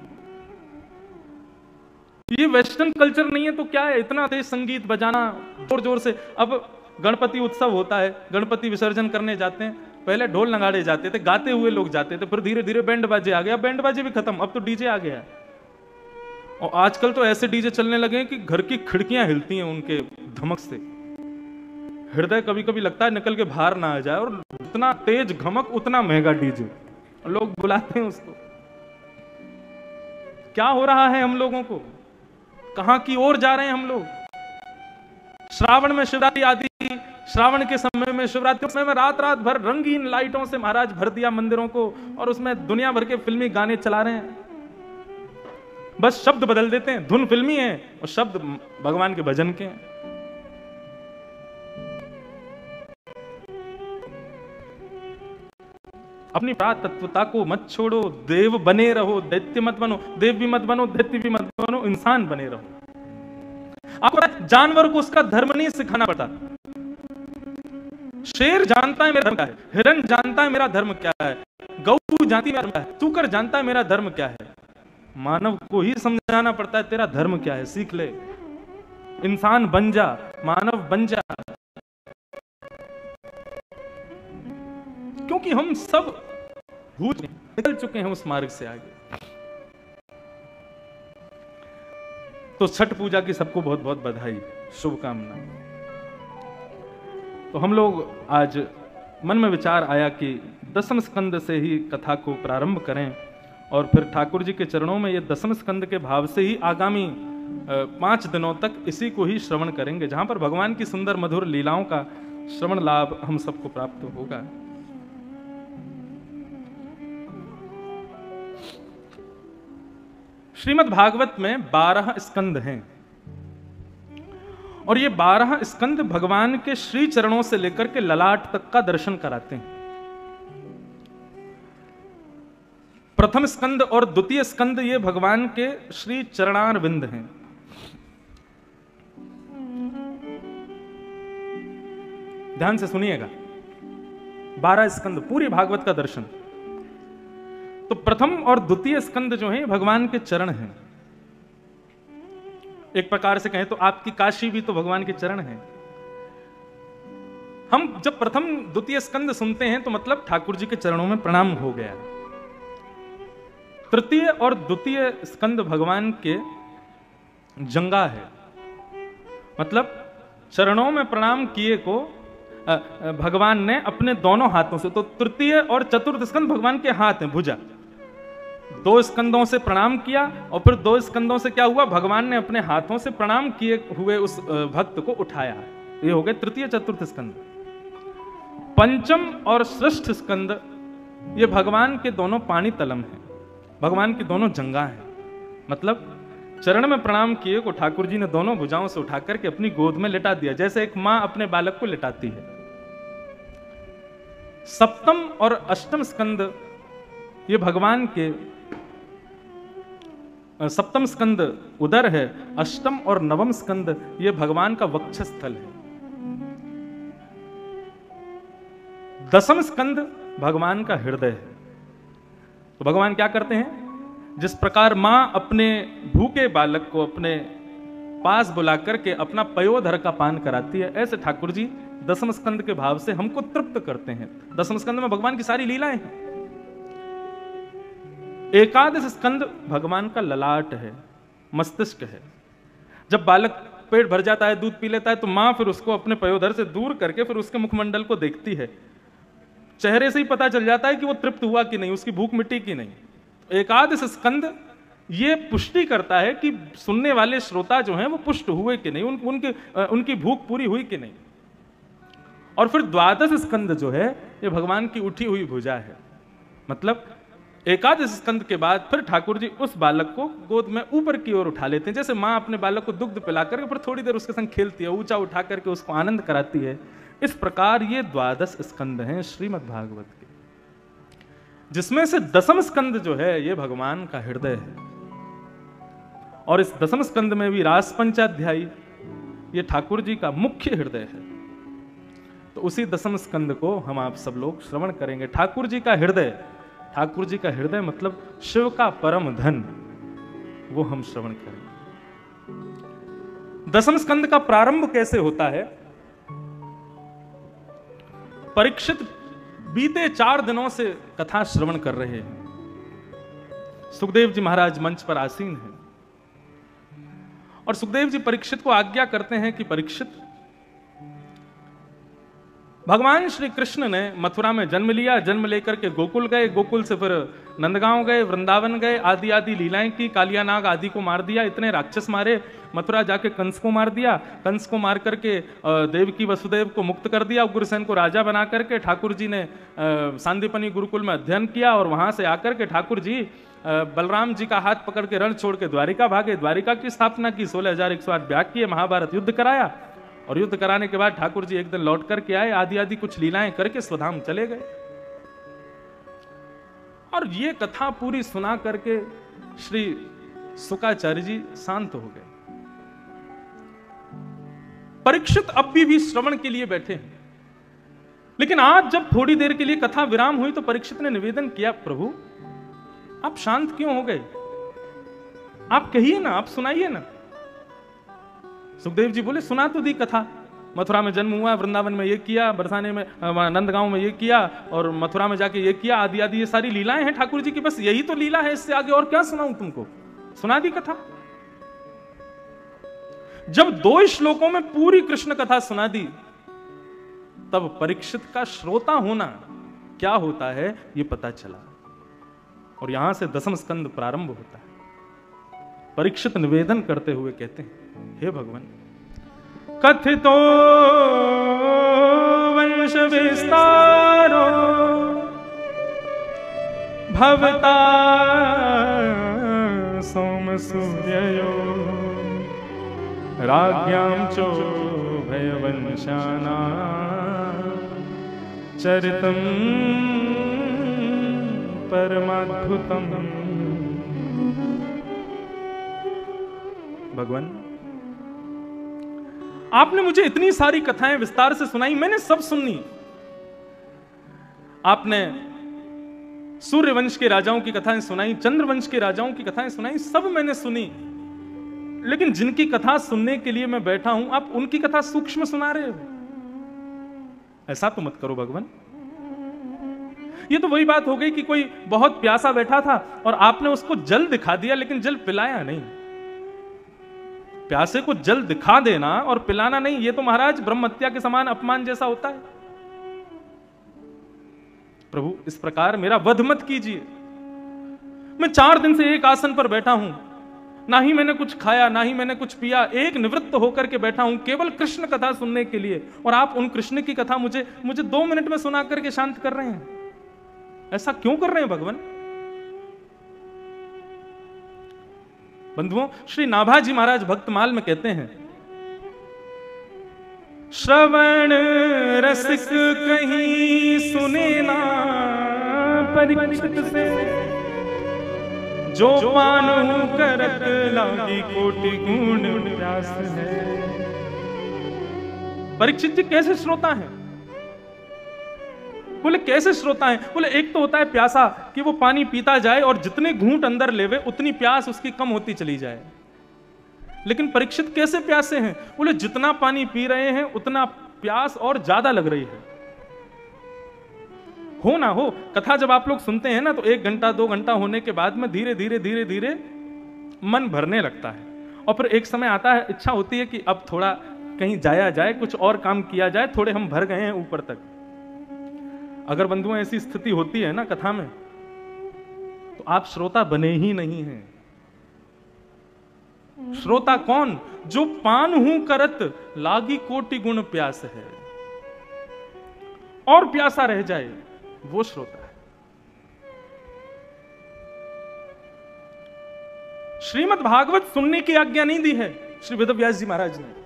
ये वेस्टर्न कल्चर नहीं है तो क्या है, इतना तेज संगीत बजाना जोर जोर से। अब गणपति उत्सव होता है, गणपति विसर्जन करने जाते हैं, पहले ढोल नगाड़े जाते थे, गाते हुए लोग जाते थे, फिर धीरे धीरे बैंड बाजे आ गया, बैंड बाजे भी खत्म, अब तो डीजे आ गया। और आजकल तो ऐसे डीजे चलने लगे कि घर की खिड़कियां हिलती हैं उनके धमक से, हृदय कभी कभी लगता है निकल के बाहर ना आ जाए। और इतना तेज घमक, उतना महंगा डीजे, लोग बुलाते हैं उसको। क्या हो रहा है हम लोगों को, कहां की ओर जा रहे हैं हम लोग। श्रावण में शिवरात्रि आदि, श्रावण के समय में, शिवरात्रि के समय में रात रात भर रंगीन लाइटों से महाराज भर दिया मंदिरों को, और उसमें दुनिया भर के फिल्मी गाने चला रहे हैं। बस शब्द बदल देते हैं, धुन फिल्मी है और शब्द भगवान के भजन के हैं। अपनी तत्वता को मत छोड़ो, देव बने रहो, दैत्य मत बनो। देव भी मत बनो, दैत्य भी मत बनो, इंसान बने रहो। आपको जानवर को उसका धर्म नहीं सिखाना पड़ता। शेर जानता है मेरा धर्म क्या है, हिरण जानता है मेरा धर्म क्या है, गौ जानती है मेरा धर्म क्या है, सूकर जानता है मेरा धर्म क्या है। मानव को ही समझाना पड़ता है तेरा धर्म क्या है, सीख ले, इंसान बन जा, मानव बन जा। क्योंकि हम सब भूत निकल चुके हैं उस मार्ग से आगे। तो छठ पूजा की सबको बहुत बहुत बधाई, शुभकामना। तो हम लोग आज मन में विचार आया कि दसम स्कंद से ही कथा को प्रारंभ करें, और फिर ठाकुर जी के चरणों में ये दसम स्कंद के भाव से ही आगामी 5 दिनों तक इसी को ही श्रवण करेंगे, जहां पर भगवान की सुंदर मधुर लीलाओं का श्रवण लाभ हम सबको प्राप्त होगा। श्रीमद् भागवत में 12 स्कंद हैं, और ये 12 स्कंद भगवान के श्री चरणों से लेकर के ललाट तक का दर्शन कराते हैं। प्रथम स्कंद और द्वितीय स्कंद ये भगवान के श्री चरणारविंद हैं। ध्यान से सुनिएगा, 12 स्कंद पूरी भागवत का दर्शन। तो प्रथम और द्वितीय स्कंद जो है भगवान के चरण हैं। एक प्रकार से कहें तो आपकी काशी भी तो भगवान के चरण हैं। हम जब प्रथम द्वितीय स्कंद सुनते हैं तो मतलब ठाकुर जी के चरणों में प्रणाम हो गया। तृतीय और द्वितीय स्कंद भगवान के जंगा है, मतलब चरणों में प्रणाम किए को भगवान ने अपने दोनों हाथों से, तो तृतीय और चतुर्थ स्कंद भगवान के हाथ हैं, भुजा। 2 स्कंदों से प्रणाम किया और फिर 2 स्कंदों से क्या हुआ, भगवान ने अपने हाथों से प्रणाम किए हुए उस भक्त को उठाया। ये हो गए तृतीय चतुर्थ स्कंद। पंचम और षष्ठ स्कंद ये भगवान के दोनों पानी तलम हैं। भगवान की दोनों जंगा हैं, मतलब चरण में प्रणाम किए को ठाकुर जी ने दोनों भुजाओं से उठा करके अपनी गोद में लिटा दिया, जैसे एक मां अपने बालक को लिटाती है। सप्तम और अष्टम स्कंद ये भगवान के, सप्तम स्कंद उदर है, अष्टम और नवम स्कंद ये भगवान का वक्षस्थल है, दसम स्कंद भगवान का हृदय है। तो भगवान क्या करते हैं, जिस प्रकार मां अपने भूखे बालक को अपने पास बुला करके अपना पयोधर का पान कराती है, ऐसे ठाकुर जी दसम स्कंद के भाव से हमको तृप्त करते हैं। दसम स्कंद में भगवान की सारी लीलाएं हैं। एकादश स्कंद भगवान का ललाट है, मस्तिष्क है। जब बालक पेट भर जाता है, दूध पी लेता है, तो मां फिर उसको अपने पयोधर से दूर करके फिर उसके मुखमंडल को देखती है। चेहरे से ही पता चल जाता है कि वो तृप्त हुआ कि नहीं, उसकी भूख मिटी कि नहीं। एकादश स्कंद ये पुष्टि करता है कि सुनने वाले श्रोता जो हैं वो पुष्ट हुए कि नहीं, उनकी भूख पूरी हुई कि नहीं। और फिर द्वादश स्कंद जो है ये भगवान की उठी हुई भुजा है, मतलब एकादश स्कंद के बाद फिर ठाकुर जी उस बालक को गोद में ऊपर की ओर उठा लेते हैं, जैसे मां अपने बालक को दुग्ध पिला करके फिर थोड़ी देर उसके संग खेलती है, ऊंचा उठा करके उसको आनंद कराती है। इस प्रकार ये द्वादश स्कंद हैं श्रीमद् भागवत के, जिसमें से दसम स्कंद जो है ये भगवान का हृदय है। और इस दसम स्कंद में भी रास पंचाध्यायी ये ठाकुर जी का मुख्य हृदय है। तो उसी दसम स्कंद को हम आप सब लोग श्रवण करेंगे। ठाकुर जी का हृदय, ठाकुर जी का हृदय मतलब शिव का परम धन, वो हम श्रवण करेंगे। दसम स्कंद का प्रारंभ कैसे होता है? परीक्षित बीते 4 दिनों से कथा श्रवण कर रहे हैं। सुखदेव जी महाराज मंच पर आसीन हैं और सुखदेव जी परीक्षित को आज्ञा करते हैं कि परीक्षित, भगवान श्री कृष्ण ने मथुरा में जन्म लिया, जन्म लेकर के गोकुल गए, गोकुल से फिर नंदगांव गए, वृंदावन गए, आदि आदि लीलाएं की, कालिया नाग आदि को मार दिया, इतने राक्षस मारे, मथुरा जाके कंस को मार दिया, कंस को मार करके देवकी वसुदेव को मुक्त कर दिया, उग्रसेन को राजा बना करके ठाकुर जी ने सांदीपनी गुरुकुल में अध्ययन किया और वहां से आकर के ठाकुर जी बलराम जी का हाथ पकड़ के रण छोड़ के द्वारिका भागे, द्वारिका की स्थापना की, 16,108 याग किए, महाभारत युद्ध कराया और युद्ध कराने के बाद ठाकुर जी एक दिन लौट करके आए, आदि आदि कुछ लीलाएं करके स्वधाम चले गए। और ये कथा पूरी सुना करके श्री शुकाचार्य जी शांत हो गए। परीक्षित अब भी श्रवण के लिए बैठे हैं, लेकिन आज जब थोड़ी देर के लिए कथा विराम हुई तो परीक्षित ने निवेदन किया, प्रभु आप शांत क्यों हो गए? आप कहिए ना, आप सुनाइए ना। सुखदेव जी बोले, सुना तो दी कथा, मथुरा में जन्म हुआ, वृंदावन में ये किया, बरसाने में नंदगांव में ये किया और मथुरा में जाके ये किया, आदि आदि ये सारी लीलाएं हैं ठाकुर जी की, बस यही तो लीला है, इससे आगे और क्या सुनाऊं तुमको? सुना दी कथा। जब 2 श्लोकों में पूरी कृष्ण कथा सुना दी, तब परीक्षित का श्रोता होना क्या होता है ये पता चला और यहां से दसम स्कंद प्रारंभ होता है। परीक्षित निवेदन करते हुए कहते हैं, हे भगवान, कथितो वंश विस्तारो भवता सोम सूर्ययो राज्ञां चो भयवंशाना चरितम परमाद्भुतम। भगवान, आपने मुझे इतनी सारी कथाएं विस्तार से सुनाई, मैंने सब सुनी। आपने सूर्यवंश के राजाओं की कथाएं सुनाई, चंद्रवंश के राजाओं की कथाएं सुनाई, सब मैंने सुनी, लेकिन जिनकी कथा सुनने के लिए मैं बैठा हूं, आप उनकी कथा सूक्ष्म सुना रहे हो। ऐसा तो मत करो भगवान। ये तो वही बात हो गई कि कोई बहुत प्यासा बैठा था और आपने उसको जल दिखा दिया, लेकिन जल पिलाया नहीं। प्यासे को जल दिखा देना और पिलाना नहीं, ये तो महाराज ब्रह्म हत्या के समान अपमान जैसा होता है। प्रभु, इस प्रकार मेरा वध मत कीजिए। मैं 4 दिन से एक आसन पर बैठा हूं, ना ही मैंने कुछ खाया, ना ही मैंने कुछ पिया, एक निवृत्त होकर के बैठा हूं केवल कृष्ण कथा सुनने के लिए, और आप उन कृष्ण की कथा मुझे 2 मिनट में सुना करके शांत कर रहे हैं। ऐसा क्यों कर रहे हैं भगवान? बंधुओं, श्री नाभाजी महाराज भक्तमाल में कहते हैं, श्रवण रसिक कहीं सुने ना परीक्षित से, जो पानु करत लागी कोटि गुण प्यास है। परीक्षित जी कैसे श्रोता हैं? बोले कैसे श्रोता हैं? बोले एक तो होता है प्यासा कि वो पानी पीता जाए और जितने घूंट अंदर लेवे उतनी प्यास उसकी कम होती चली जाए। लेकिन परीक्षित कैसे प्यासे हैं? बोले जितना पानी पी रहे हैं उतना प्यास और ज्यादा लग रही है। हो ना हो, कथा जब आप लोग सुनते हैं ना तो 1 घंटा 2 घंटा होने के बाद में धीरे धीरे धीरे धीरे मन भरने लगता है, और फिर एक समय आता है, इच्छा होती है कि अब थोड़ा कहीं जाया जाए, कुछ और काम किया जाए, थोड़े हम भर गए हैं ऊपर तक। अगर बंधुओं ऐसी स्थिति होती है ना कथा में, तो आप श्रोता बने ही नहीं हैं। श्रोता कौन? जो पान हूं करत लागी कोटि गुण प्यास है, और प्यासा रह जाए, वो श्रोता है। श्रीमद् भागवत सुनने की आज्ञा नहीं दी है श्री वेदव्यास जी महाराज ने।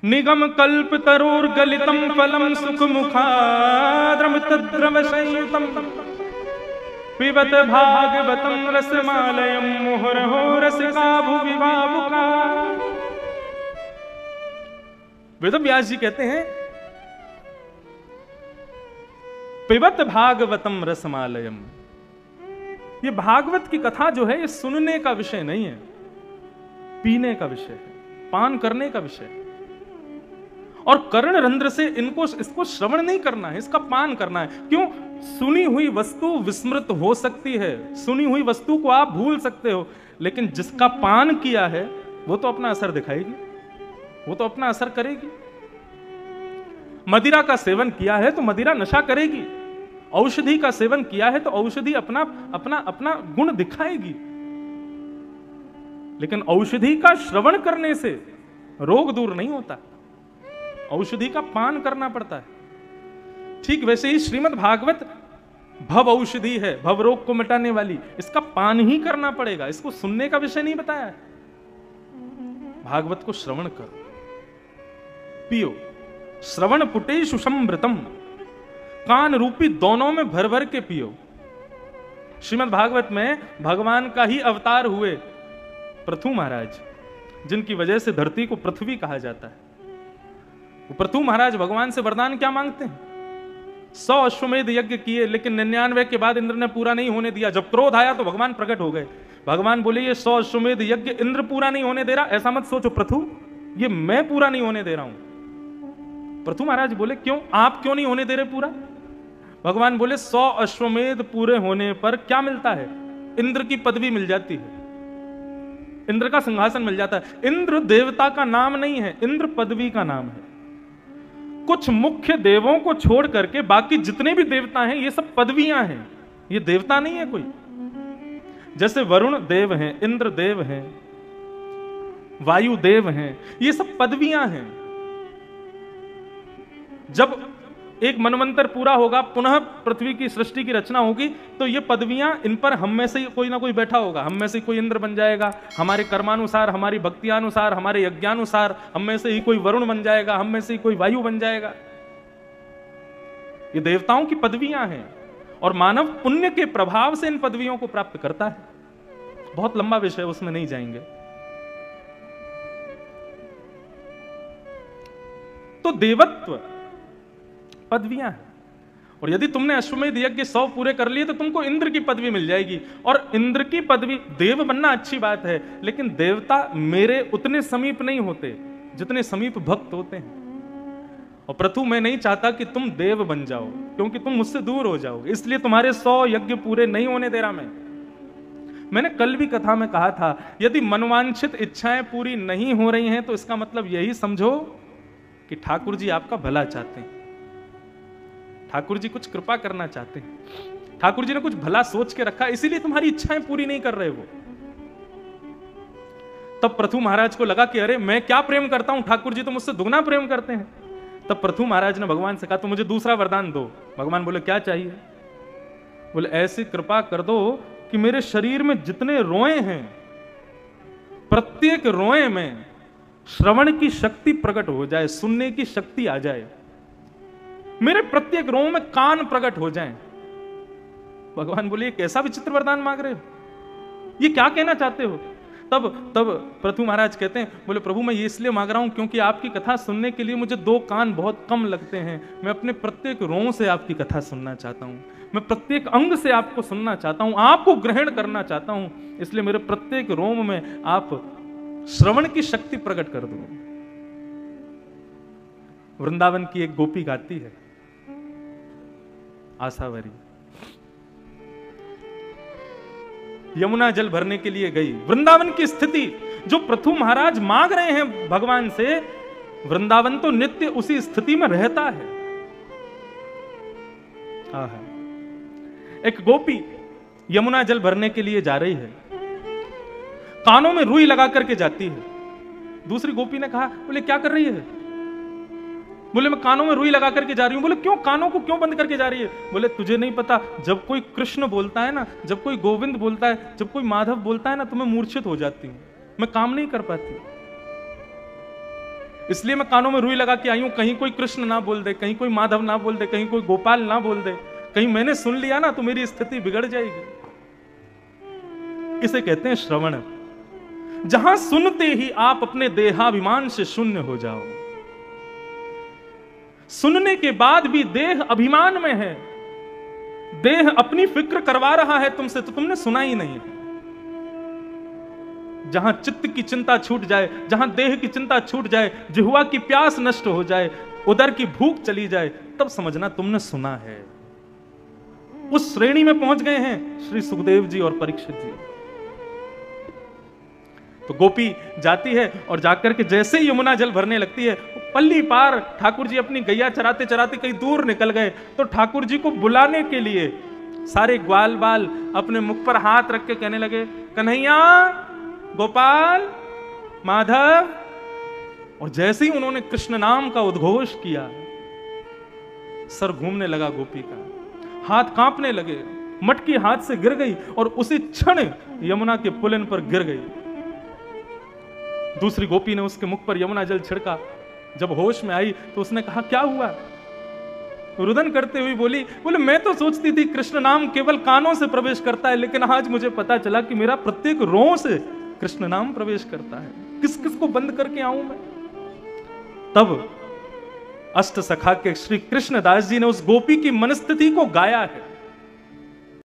निगम कल्प तरोर गलितम फलम सुख मुखाद्रम तद्रव संयुतम पिबत भागवतम रसमालयम मुहुर्हो रसिका भुवि भावुका। वेदव्यास जी कहते हैं, पिबत भागवतम रसमालयम, ये भागवत की कथा जो है ये सुनने का विषय नहीं है, पीने का विषय है, पान करने का विषय है। और कर्ण रंध्र से इसको श्रवण नहीं करना है, इसका पान करना है। क्यों? सुनी हुई वस्तु विस्मृत हो सकती है, सुनी हुई वस्तु को आप भूल सकते हो, लेकिन जिसका पान किया है वो तो अपना असर दिखाएगी, वो तो अपना असर करेगी। मदिरा का सेवन किया है तो मदिरा नशा करेगी, औषधि का सेवन किया है तो औषधि अपना अपना अपना गुण दिखाएगी। लेकिन औषधि का श्रवण करने से रोग दूर नहीं होता, औषधि का पान करना पड़ता है। ठीक वैसे ही श्रीमद् भागवत भव औषधि है, भव रोग को मिटाने वाली, इसका पान ही करना पड़ेगा, इसको सुनने का विषय नहीं बताया है। भागवत को श्रवण करो, पियो। श्रवण पुटेषु समृतम, कान रूपी दोनों में भर भर के पियो। श्रीमद् भागवत में भगवान का ही अवतार हुए पृथु महाराज, जिनकी वजह से धरती को पृथ्वी कहा जाता है। वो पृथु महाराज भगवान से वरदान क्या मांगते हैं? 100 अश्वमेध यज्ञ किए, लेकिन 99 के बाद इंद्र ने पूरा नहीं होने दिया। जब क्रोध आया तो भगवान प्रकट हो गए। भगवान बोले, ये 100 अश्वमेध यज्ञ इंद्र पूरा नहीं होने दे रहा, ऐसा मत सोचो पृथु, ये मैं पूरा नहीं होने दे रहा हूं। पृथु महाराज बोले, क्यों? आप क्यों नहीं होने दे रहे पूरा? भगवान बोले, 100 अश्वमेध पूरे होने पर क्या मिलता है? इंद्र की पदवी मिल जाती है, इंद्र का सिंहासन मिल जाता है। इंद्र देवता का नाम नहीं है, इंद्र पदवी का नाम है। कुछ मुख्य देवों को छोड़ करके बाकी जितने भी देवता हैं ये सब पदवियां हैं, ये देवता नहीं है कोई। जैसे वरुण देव हैं, इंद्र देव हैं, वायु देव हैं, ये सब पदवियां हैं। जब एक मनवंतर पूरा होगा, पुनः पृथ्वी की सृष्टि की रचना होगी, तो ये पदवियां, इन पर हम में से कोई ना कोई बैठा होगा। हम में से कोई इंद्र बन जाएगा, हमारे कर्मानुसार, हमारी भक्तियानुसार, हमारे यज्ञानुसार। हम में से ही कोई वरुण बन जाएगा, हम में से ही कोई वायु बन जाएगा। ये देवताओं की पदवियां हैं, और मानव पुण्य के प्रभाव से इन पदवियों को प्राप्त करता है। बहुत लंबा विषय, उसमें नहीं जाएंगे। तो देवत्व पदवियां हैं, और यदि तुमने अश्वमेध यज्ञ 100 पूरे कर लिए तो तुमको इंद्र की पदवी मिल जाएगी। और इंद्र की पदवी, देव बनना अच्छी बात है, लेकिन देवता मेरे उतने समीप नहीं होते जितने समीप भक्त होते हैं। और प्रथु, मैं नहीं चाहता कि तुम देव बन जाओ, क्योंकि तुम मुझसे दूर हो जाओगे, इसलिए तुम्हारे 100 यज्ञ पूरे नहीं होने दे रहा मैंने कल भी कथा में कहा था, यदि मनवांछित इच्छाएं पूरी नहीं हो रही हैं तो इसका मतलब यही समझो कि ठाकुर जी आपका भला चाहते हैं, ठाकुर जी कुछ कृपा करना चाहते हैं, ठाकुर जी ने कुछ भला सोच के रखा, इसीलिए तुम्हारी इच्छाएं पूरी नहीं कर रहे वो। तब पृथु महाराज को लगा कि अरे मैं क्या प्रेम करता हूं, ठाकुर जी तो मुझसे दुगना प्रेम करते हैं। तब पृथु महाराज ने भगवान से कहा, तो मुझे दूसरा वरदान दो। भगवान बोले, क्या चाहिए? बोले, ऐसी कृपा कर दो कि मेरे शरीर में जितने रोए हैं प्रत्येक रोए में श्रवण की शक्ति प्रकट हो जाए, सुनने की शक्ति आ जाए, मेरे प्रत्येक रोए में कान प्रकट हो जाएं। भगवान बोले कैसा विचित्र वरदान मांग रहे हो, ये क्या कहना चाहते हो? तब पृथु महाराज कहते हैं, बोले प्रभु मैं ये इसलिए मांग रहा हूं क्योंकि आपकी कथा सुनने के लिए मुझे 2 कान बहुत कम लगते हैं। मैं अपने प्रत्येक रों से आपकी कथा सुनना चाहता हूं, मैं प्रत्येक अंग से आपको सुनना चाहता हूं, आपको ग्रहण करना चाहता हूं, इसलिए मेरे प्रत्येक रोम में आप श्रवण की शक्ति प्रकट कर दो। वृंदावन की एक गोपी गाती है, आशावरी, यमुना जल भरने के लिए गई। वृंदावन की स्थिति जो पृथु महाराज मांग रहे हैं भगवान से, वृंदावन तो नित्य उसी स्थिति में रहता है। एक गोपी यमुना जल भरने के लिए जा रही है, कानों में रुई लगा करके जाती है। दूसरी गोपी ने कहा, बोले क्या कर रही है? बोले मैं कानों में रुई लगा करके जा रही हूं। बोले क्यों, कानों को क्यों बंद करके जा रही है? बोले तुझे नहीं पता, जब कोई कृष्ण बोलता है ना, जब कोई गोविंद बोलता है, जब कोई माधव बोलता है ना, तो मैं मूर्छित हो जाती हूं, मैं काम नहीं कर पाती, इसलिए मैं कानों में रुई लगा के आई हूं। कहीं कोई कृष्ण ना बोल दे, कहीं कोई माधव ना बोल दे, कहीं कोई गोपाल ना बोल दे, कहीं मैंने सुन लिया ना तो मेरी स्थिति बिगड़ जाएगी। इसे कहते हैं श्रवण, जहां सुनते ही आप अपने देहाभिमान से शून्य हो जाओ। सुनने के बाद भी देह अभिमान में है, देह अपनी फिक्र करवा रहा है तुमसे, तो तुमने सुना ही नहीं है। जहां चित्त की चिंता छूट जाए, जहां देह की चिंता छूट जाए, जिह्वा की प्यास नष्ट हो जाए, उदर की भूख चली जाए, तब समझना तुमने सुना है। उस श्रेणी में पहुंच गए हैं श्री सुखदेव जी और परीक्षित जी। तो गोपी जाती है और जाकर के जैसे ही यमुना जल भरने लगती है, पल्ली पार ठाकुर जी अपनी गैया चराते चराते कहीं दूर निकल गए, तो ठाकुर जी को बुलाने के लिए सारे ग्वाल बाल अपने मुख पर हाथ रख के कहने लगे, कन्हैया, गोपाल, माधव। और जैसे ही उन्होंने कृष्ण नाम का उद्घोष किया, सर घूमने लगा गोपी का, हाथ कांपने लगे, मटकी हाथ से गिर गई और उसी क्षण यमुना के पुलिन पर गिर गई। दूसरी गोपी ने उसके मुख पर यमुना जल छिड़का। जब होश में आई तो उसने कहा क्या हुआ? रुदन करते हुए बोले मैं तो सोचती थी कृष्ण नाम केवल कानों से प्रवेश करता है, लेकिन आज मुझे पता चला कि मेरा प्रत्येक रों से कृष्ण नाम प्रवेश करता है। किस किस को बंद करके आऊं मैं? तब अष्ट सखा के श्री कृष्णदास जी ने उस गोपी की मनस्थिति को गाया है।